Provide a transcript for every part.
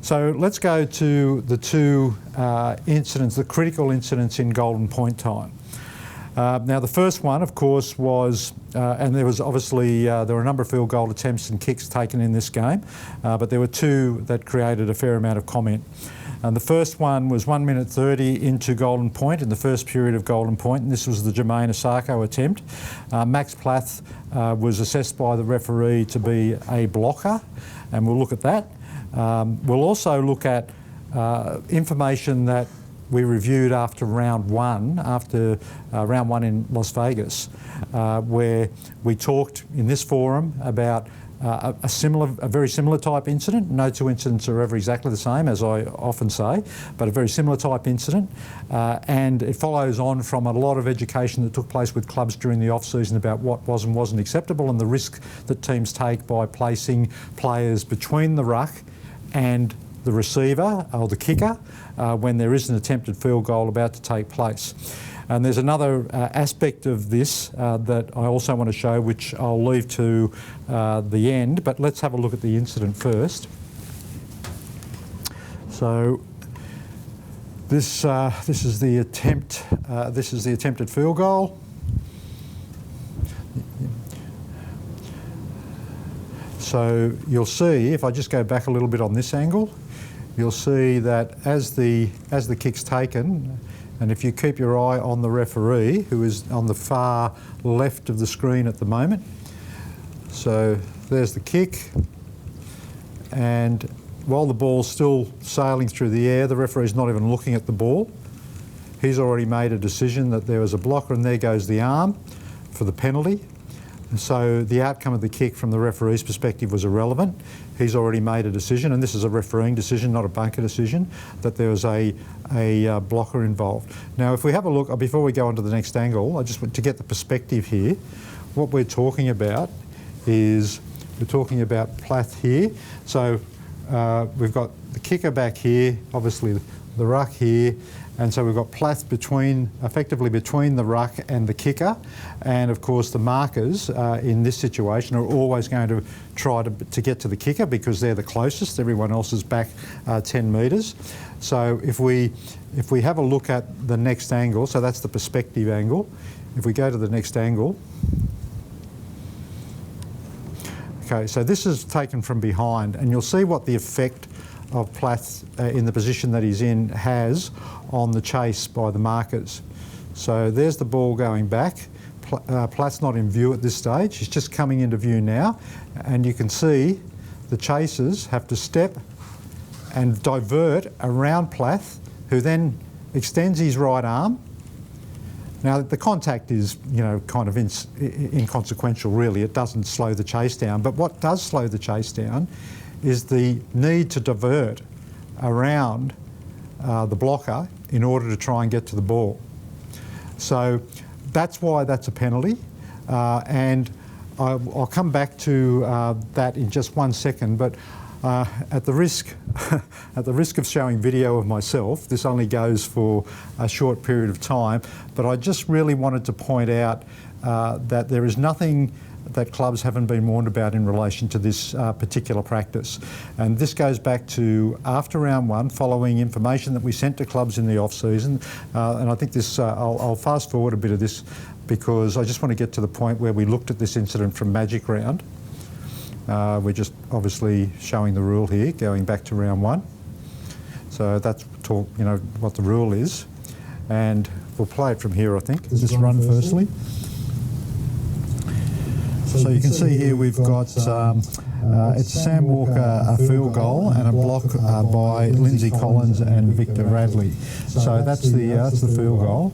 So let's go to the two incidents, the critical incidents in golden point time. Now the first one, of course, was, and there was obviously, there were a number of field goal attempts and kicks taken in this game, but there were two that created a fair amount of comment. And the first one was 1 minute 30 into golden point, in the first period of golden point, and this was the Jermaine Asako attempt. Max Plath was assessed by the referee to be a blocker, and we'll look at that. We'll also look at information that we reviewed after round one in Las Vegas, where we talked in this forum about a very similar type incident. No two incidents are ever exactly the same, as I often say, but a very similar type incident. And it follows on from a lot of education that took place with clubs during the off-season about what was and wasn't acceptable, and the risk that teams take by placing players between the ruck and the receiver or the kicker when there is an attempted field goal about to take place. And there's another aspect of this that I also want to show, which I'll leave to the end, but let's have a look at the incident first. So this is the attempt. This is the attempted field goal. So you'll see, if I just go back a little bit on this angle, you'll see that as the kick's taken, and if you keep your eye on the referee, who is on the far left of the screen at the moment, so there's the kick, and while the ball's still sailing through the air, the referee's not even looking at the ball. He's already made a decision that there was a blocker, and there goes the arm for the penalty. So the outcome of the kick from the referee's perspective was irrelevant. He's already made a decision, and this is a refereeing decision, not a bunker decision, that there was a blocker involved. Now, if we have a look, before we go on to the next angle, I just want to get the perspective here. What we're talking about is, we're talking about Plath here. So we've got the kicker back here, obviously the ruck here, and so we've got Plath effectively between the ruck and the kicker, and of course the markers in this situation are always going to try to get to the kicker because they're the closest. Everyone else is back 10 metres. So if we have a look at the next angle, so that's the perspective angle. If we go to the next angle, okay, so this is taken from behind, and you'll see what the effect of Plath in the position that he's in has on the chase by the markers. So there's the ball going back. Plath's not in view at this stage, he's just coming into view now, and you can see the chasers have to step and divert around Plath, who then extends his right arm. Now the contact is, kind of inconsequential really, it doesn't slow the chase down, but what does slow the chase down is the need to divert around the blocker in order to try and get to the ball. So that's why that's a penalty, and I'll come back to that in just 1 second, but at the risk of showing video of myself, this only goes for a short period of time, but I just really wanted to point out that there is nothing that clubs haven't been warned about in relation to this particular practice. And this goes back to after round one, following information that we sent to clubs in the off-season. And I think this, I'll fast forward a bit of this because I just want to get to the point where we looked at this incident from Magic Round. We're just obviously showing the rule here, going back to round one. So that's what the rule is. And we'll play it from here, I think. Does this run firstly? So you can see here we've got it's Sam Walker a field goal and a block by Lindsay Collins and Victor Radley. So that's the field goal.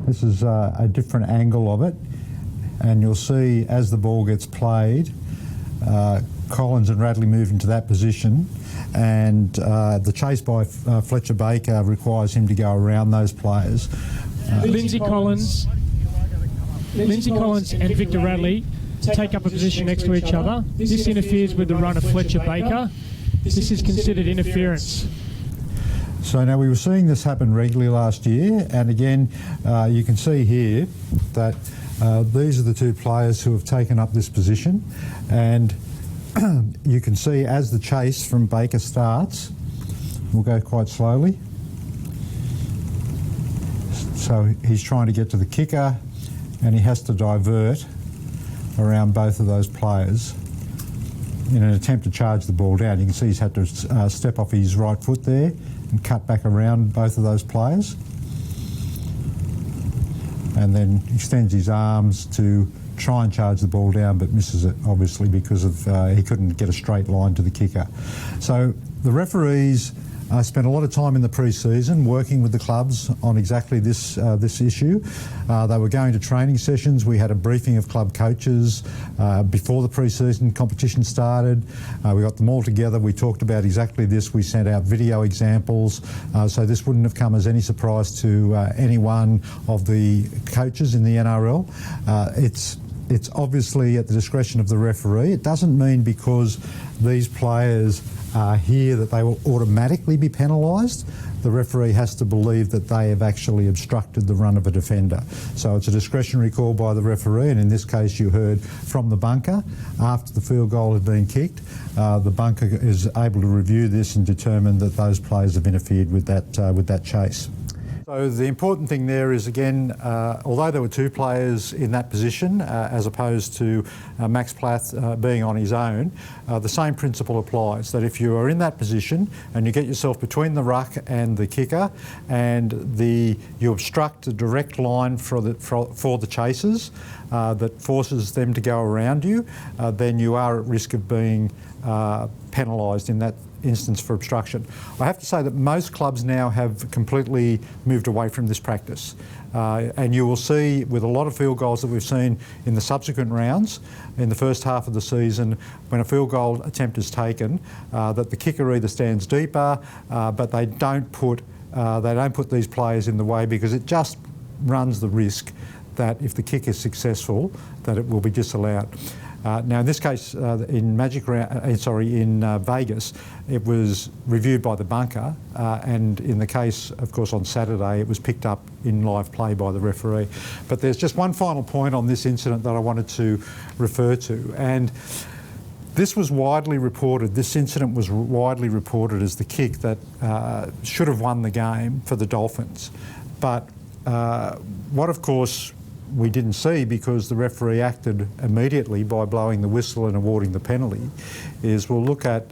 This is a different angle of it, and you'll see as the ball gets played, Collins and Radley move into that position, and the chase by Fletcher Baker requires him to go around those players. Lindsay Collins and Victor Radley take up a position next to each other. This interferes with the run of Fletcher Baker. This is considered interference. So now we were seeing this happen regularly last year, and again you can see here that these are the two players who have taken up this position, and you can see as the chase from Baker starts, we'll go quite slowly. So he's trying to get to the kicker and he has to divert around both of those players in an attempt to charge the ball down. You can see he's had to step off his right foot there and cut back around both of those players, and then extends his arms to try and charge the ball down, but misses it obviously because of he couldn't get a straight line to the kicker. So the referees spent a lot of time in the pre-season working with the clubs on exactly this issue. They were going to training sessions. We had a briefing of club coaches before the pre-season competition started. We got them all together. We talked about exactly this. We sent out video examples, so this wouldn't have come as any surprise to any one of the coaches in the NRL. It's obviously at the discretion of the referee. It doesn't mean because these players are here that they will automatically be penalised. The referee has to believe that they have actually obstructed the run of a defender. So it's a discretionary call by the referee, and in this case you heard from the bunker after the field goal had been kicked. The bunker is able to review this and determine that those players have interfered with that chase. So the important thing there is, again, although there were two players in that position, as opposed to Max Plath being on his own, the same principle applies, that if you are in that position and you get yourself between the ruck and the kicker and you obstruct a direct line for the chasers that forces them to go around you, then you are at risk of being penalised in that instance for obstruction. I have to say that most clubs now have completely moved away from this practice, and you will see with a lot of field goals that we've seen in the subsequent rounds in the first half of the season, when a field goal attempt is taken, that the kicker either stands deeper, but they don't put these players in the way, because it just runs the risk that if the kick is successful, that it will be disallowed. Now, in this case, in Vegas, it was reviewed by the bunker, and in the case, of course, on Saturday, it was picked up in live play by the referee. But there's just one final point on this incident that I wanted to refer to, and this was widely reported. This incident was widely reported as the kick that should have won the game for the Dolphins. But what, of course, we didn't see, because the referee acted immediately by blowing the whistle and awarding the penalty, is we'll look at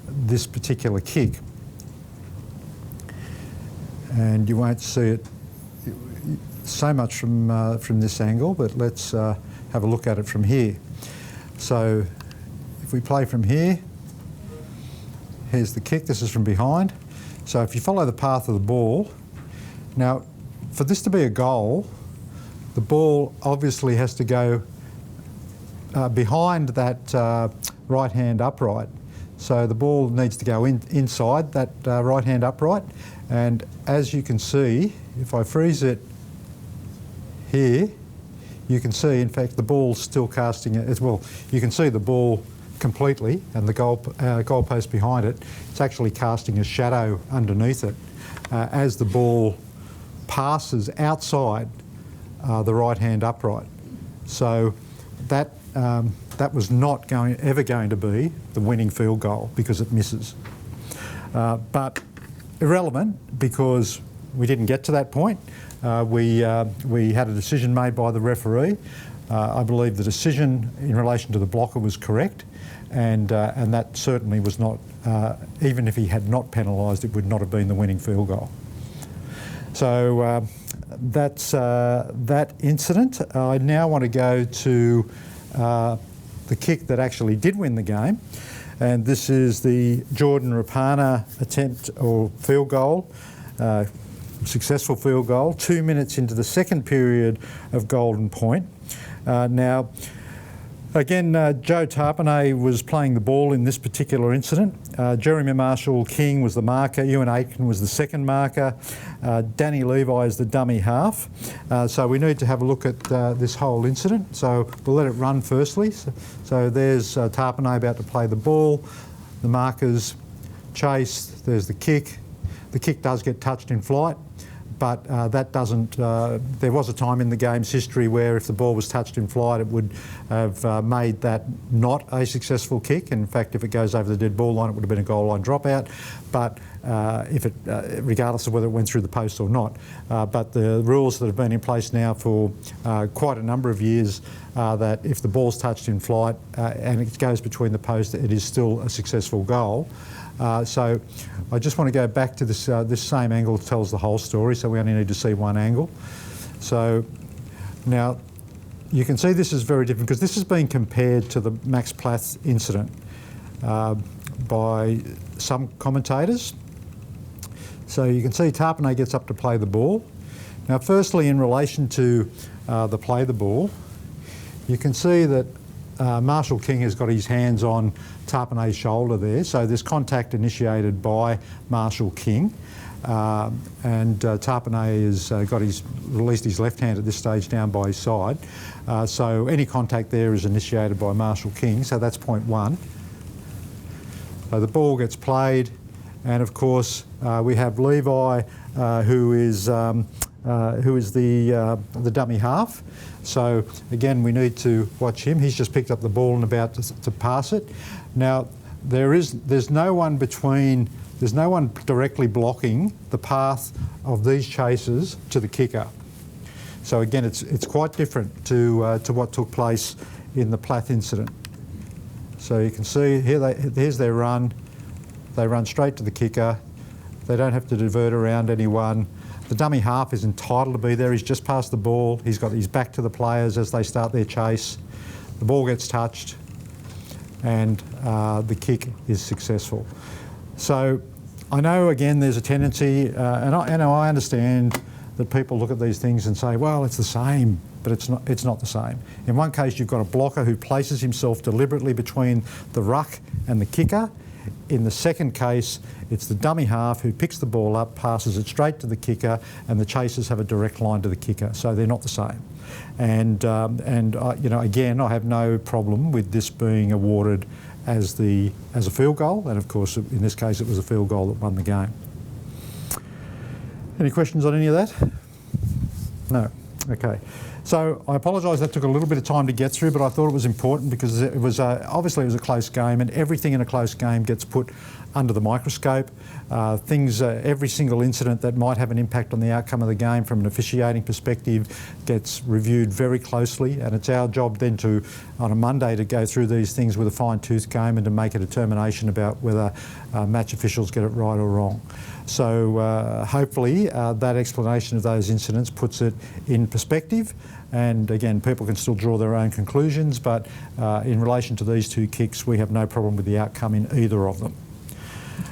this particular kick, and you won't see it so much from this angle, but let's have a look at it from here. So if we play from here, here's the kick. This is from behind. So if you follow the path of the ball, now for this to be a goal, the ball obviously has to go behind that right-hand upright. So the ball needs to go inside that right-hand upright. And as you can see, if I freeze it here, you can see, in fact, the ball's still casting it as well. You can see the ball completely and the goalpost behind it. It's actually casting a shadow underneath it as the ball passes outside the right-hand upright. So that was not ever going to be the winning field goal, because it misses. But irrelevant, because we didn't get to that point. We had a decision made by the referee. I believe the decision in relation to the blocker was correct, and that certainly was not, even if he had not penalised, it would not have been the winning field goal. So that's that incident. I now want to go to the kick that actually did win the game, and this is the Jordan Rapana attempt or field goal, successful field goal, 2 minutes into the second period of Golden Point. Now, again, Joe Tarpanay was playing the ball in this particular incident. Jeremy Marshall-King was the marker, Ewan Aitken was the second marker, Danny Levi is the dummy half. So we need to have a look at this whole incident. So we'll let it run firstly. So there's Tarpanay about to play the ball, the markers chase, there's the kick. The kick does get touched in flight, but that doesn't. There was a time in the game's history where if the ball was touched in flight, it would have made that not a successful kick. In fact, if it goes over the dead ball line, it would have been a goal line dropout. But if it, regardless of whether it went through the post or not. But the rules that have been in place now for quite a number of years are that if the ball's touched in flight and it goes between the post, it is still a successful goal. So I just want to go back to this. This same angle tells the whole story, so we only need to see one angle. So now you can see this is very different because this is being compared to the Max Plath incident by some commentators. So you can see Tarpanay gets up to play the ball. Now firstly, in relation to the play the ball, you can see that Marshall King has got his hands on Tarpanay's shoulder there, so there's contact initiated by Marshall King, and Tarpanay has released his left hand at this stage down by his side, so any contact there is initiated by Marshall King, so that's point one. So the ball gets played, and of course we have Levi, who is the dummy half. So again, we need to watch him. He's just picked up the ball and about to pass it. Now there's no one directly blocking the path of these chasers to the kicker. So again, it's quite different to what took place in the Plath incident. So you can see here, here's their run. They run straight to the kicker. They don't have to divert around anyone. The dummy half is entitled to be there. He's just passed the ball. He's got his back to the players as they start their chase. The ball gets touched and the kick is successful. So I know, again, there's a tendency, and I understand that people look at these things and say, well, it's the same, but it's not the same. In one case, you've got a blocker who places himself deliberately between the ruck and the kicker. In the second case, it's the dummy half who picks the ball up, passes it straight to the kicker, and the chasers have a direct line to the kicker, so they're not the same. And again, I have no problem with this being awarded as a field goal, and of course, in this case, it was a field goal that won the game. Any questions on any of that? No. Okay. So I apologise that took a little bit of time to get through, but I thought it was important because it was obviously it was a close game, and everything in a close game gets put under the microscope. Every single incident that might have an impact on the outcome of the game from an officiating perspective gets reviewed very closely, and it's our job then on a Monday to go through these things with a fine-tooth comb and to make a determination about whether match officials get it right or wrong. So hopefully that explanation of those incidents puts it in perspective, and again, people can still draw their own conclusions, but in relation to these two kicks, we have no problem with the outcome in either of them.